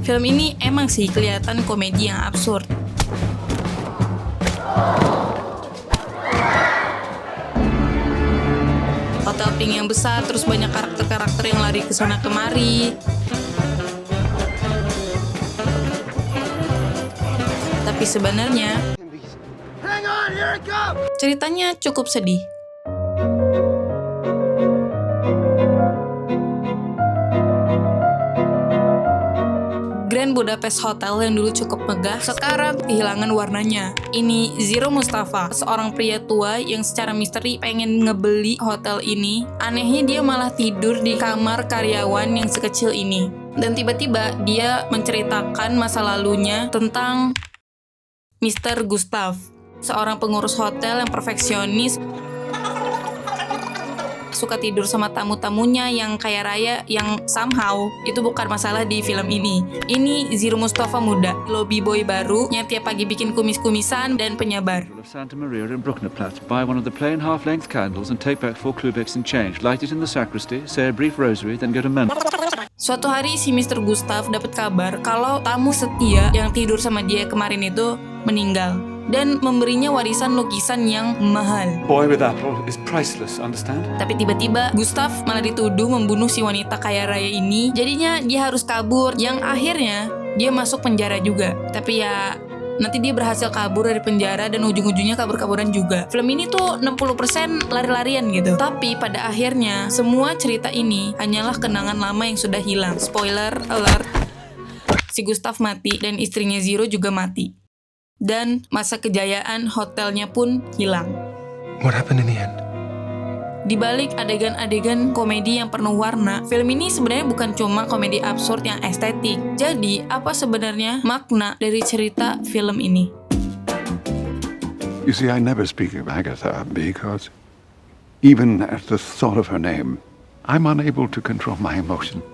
Film ini emang sih kelihatan komedi yang absurd. Hotel pink yang besar, terus banyak karakter-karakter yang lari ke sana kemari. Tapi sebenarnya ceritanya cukup sedih. Grand Budapest Hotel yang dulu cukup megah, sekarang kehilangan warnanya. Ini Zero Mustafa, seorang pria tua yang secara misteri pengen ngebeli hotel ini. Anehnya dia malah tidur di kamar karyawan yang sekecil ini. Dan tiba-tiba dia menceritakan masa lalunya tentang Mr. Gustav, seorang pengurus hotel yang perfeksionis, suka tidur sama tamu-tamunya yang kaya raya, yang somehow itu bukan masalah di film ini. Ini Zero Mustafa muda, lobby boy baru yang tiap pagi bikin kumis-kumisan dan penyabar. Santa Maria in Brucknerplatz, buy one of the plain half-length candles and take back 4 Klubecks in change. Light it in the sacristy, say a brief rosary, then go to Mem. Suatu hari si Mr. Gustav dapat kabar kalau tamu setia yang tidur sama dia kemarin itu meninggal dan memberinya warisan lukisan yang mahal. Boy with apple is priceless, understand? Tapi tiba-tiba Gustav malah dituduh membunuh si wanita kaya raya ini. Jadinya dia harus kabur, yang akhirnya dia masuk penjara juga. Tapi ya nanti dia berhasil kabur dari penjara dan ujung-ujungnya kabur-kaburan juga. Film ini tuh 60% lari-larian gitu. Tapi pada akhirnya semua cerita ini hanyalah kenangan lama yang sudah hilang. Spoiler alert, si Gustav mati dan istrinya Zero juga mati. Dan masa kejayaan hotelnya pun hilang. What happened in the end? Di balik adegan-adegan komedi yang penuh warna, film ini sebenarnya bukan cuma komedi absurd yang estetik. Jadi, apa sebenarnya makna dari cerita film ini? You see, I never speak of Agatha because even at the thought of her name, I'm unable to control my emotions.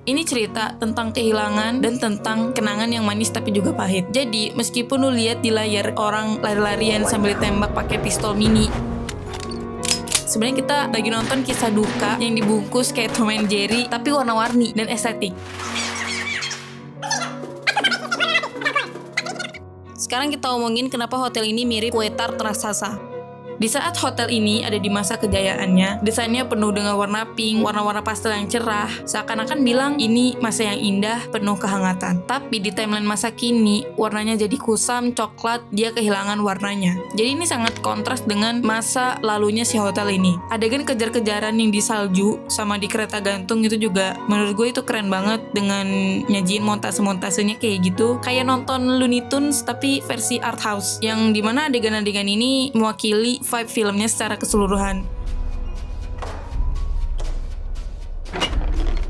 Ini cerita tentang kehilangan dan tentang kenangan yang manis tapi juga pahit. Jadi, meskipun lu lihat di layar orang lari-larian sambil tembak pakai pistol mini, sebenarnya kita lagi nonton kisah duka yang dibungkus kayak Tom and Jerry tapi warna-warni dan estetik. Sekarang kita omongin kenapa hotel ini mirip kue tart raksasa. Di saat hotel ini ada di masa kejayaannya, desainnya penuh dengan warna pink, warna-warna pastel yang cerah, seakan-akan bilang ini masa yang indah, penuh kehangatan. Tapi di timeline masa kini, warnanya jadi kusam, coklat, dia kehilangan warnanya. Jadi ini sangat kontras dengan masa lalunya si hotel ini. Adegan kejar-kejaran yang di salju sama di kereta gantung itu juga menurut gue itu keren banget dengan nyajiin montase-montasenya kayak gitu. Kayak nonton Looney Tunes tapi versi art house, yang dimana adegan-adegan ini mewakili vibe filmnya secara keseluruhan.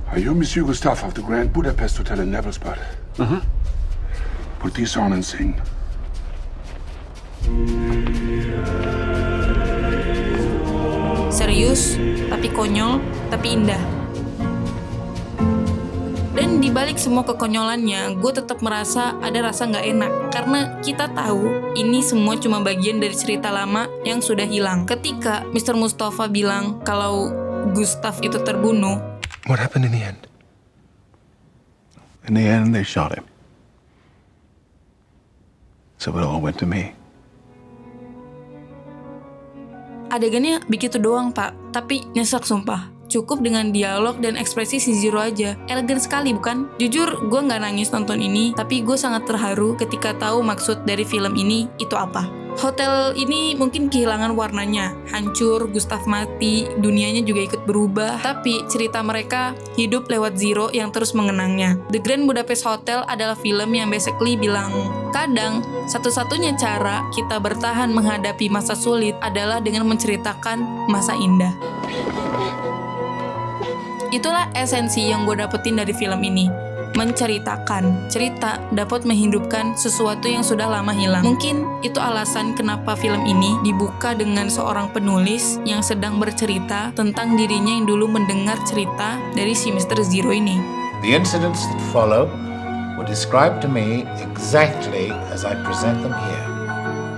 Are you Monsieur Gustave of the Grand Budapest Hotel in Nebelspad? Put these on and sing. Serius, tapi konyol, tapi indah. Dan dibalik semua kekonyolannya, gue tetap merasa ada rasa nggak enak. Karena kita tahu ini semua cuma bagian dari cerita lama yang sudah hilang. Ketika Mr. Mustafa bilang kalau Gustav itu terbunuh, What happened in the end? In the end, they shot him. So it all went to me. adegannya begitu doang pak, tapi nyesek sumpah. Cukup dengan dialog dan ekspresi si Zero aja. Elegan sekali bukan? Jujur, gue gak nangis nonton ini, tapi gue sangat terharu ketika tahu maksud dari film ini itu apa. Hotel ini mungkin kehilangan warnanya, hancur, Gustav mati, dunianya juga ikut berubah, tapi cerita mereka hidup lewat Zero yang terus mengenangnya. The Grand Budapest Hotel adalah film yang basically bilang, kadang satu-satunya cara kita bertahan menghadapi masa sulit adalah dengan menceritakan masa indah. Itulah esensi yang gue dapetin dari film ini. Menceritakan. Cerita dapat menghidupkan sesuatu yang sudah lama hilang. Mungkin itu alasan kenapa film ini dibuka dengan seorang penulis yang sedang bercerita tentang dirinya yang dulu mendengar cerita dari si Mr. Zero ini. The incidents that follow were described to me exactly as I present them here,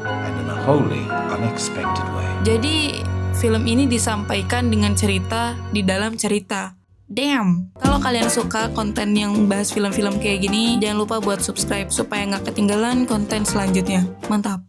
and in a wholly unexpected way. Jadi, film ini disampaikan dengan cerita di dalam cerita. Damn! Kalau kalian suka konten yang bahas film-film kayak gini, jangan lupa buat subscribe supaya nggak ketinggalan konten selanjutnya. Mantap!